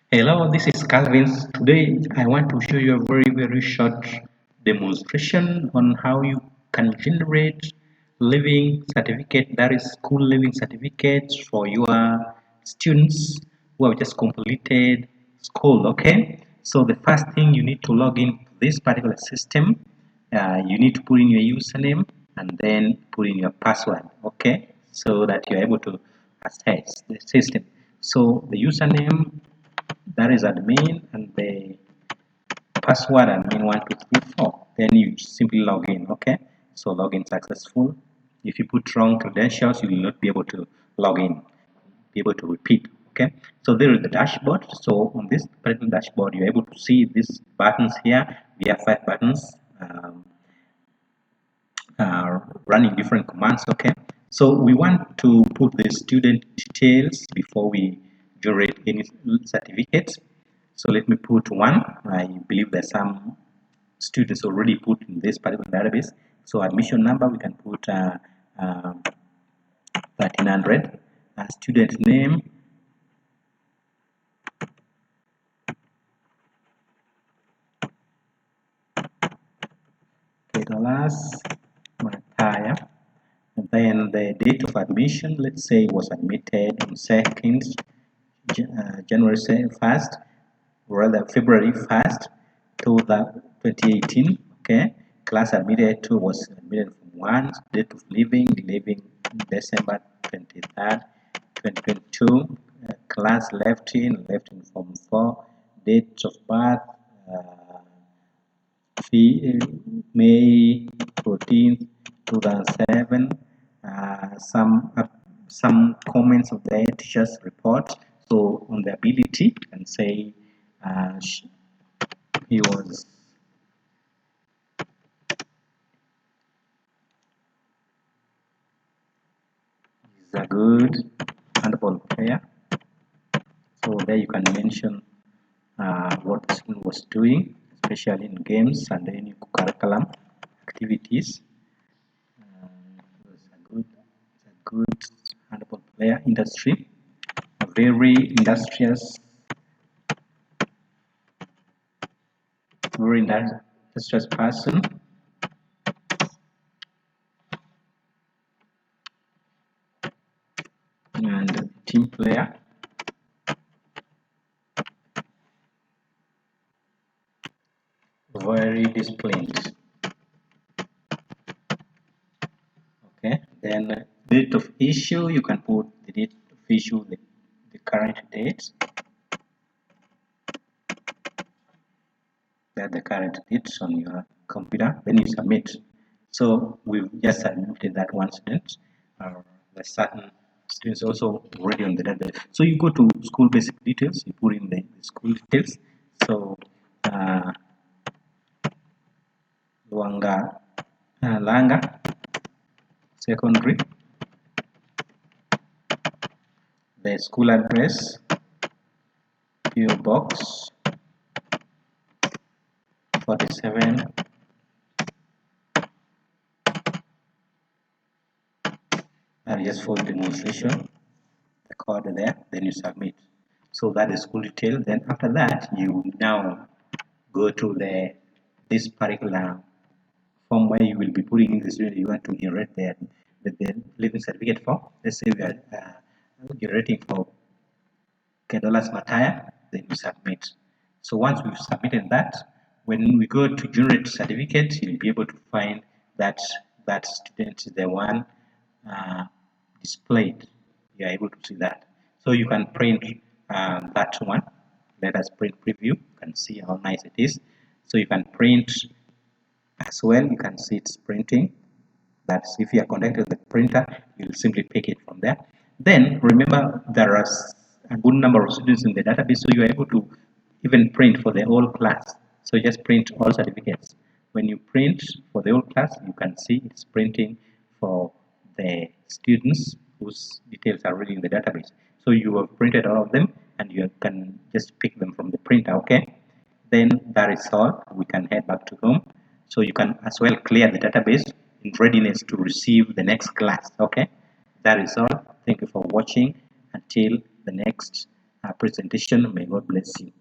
Hello, this is Calvin. Today I want to show you a very short demonstration on how you can generate living certificate, that is school living certificates for your students who have just completed school. Okay, so the first thing you need to log in to this particular system. You need to put in your username and then put in your password. Okay, so that you're able to access the system. So the username, that is admin, and the password admin 1234. Then you simply log in. Okay, so login successful. If you put wrong credentials, you will not be able to log in, be able to repeat. Okay, so there is the dashboard. So on this particular dashboard, you're able to see these buttons here. We have 5 buttons running different commands. Okay, so we want to put the student details before we generate any certificates. So let me put one. I believe there's some students already put in this particular database. So admission number, we can put 1300. Student name, Kedolas Mataya. And then the date of admission, let's say it was admitted on 2nd January 1st, or rather February 1st, 2018. Okay, class admitted to was admitted from 1. Date of leaving December 23rd, 2022. Class left in form 4. Date of birth, May 14th, 2007. Some comments of the teacher's report. So on the ability, you can say he was a good handball player. So there you can mention what the student was doing, especially in games and any curriculum activities. He was a good handball player. Industry, a very industrious person. And team player. Very disciplined. Okay, then date of issue, you can put the date of issue, the current date, that the current dates on your computer, then you submit. So we've just submitted that one student. The certain students also already on the database. So you go to school basic details, you put in the school details. So Langa Secondary, the school address, PO Box 47, and just for demonstration, the code there, then you submit. So that is school detail. Then after that, you now go to this particular form where you will be putting in the student you want to generate the living certificate for. Let's say we are generating for Kedolas Mataya, then you submit. So once we've submitted that, when we go to generate certificate, you'll be able to find that that student is the one displayed. You are able to see that. So you can print that one. Let us print preview. You can see how nice it is. So you can print as well. You can see it's printing. That's if you are connected to the printer, you'll simply pick it from there. Then remember there are a good number of students in the database, so you are able to even print for the whole class. So just print all certificates. When you print for the whole class, you can see it's printing for the students whose details are already in the database. So you have printed all of them and you can just pick them from the printer. Okay, then that is all. We can head back to home. So you can as well clear the database in readiness to receive the next class. Okay, that is all. Thank you for watching. Until the next presentation. May God bless you.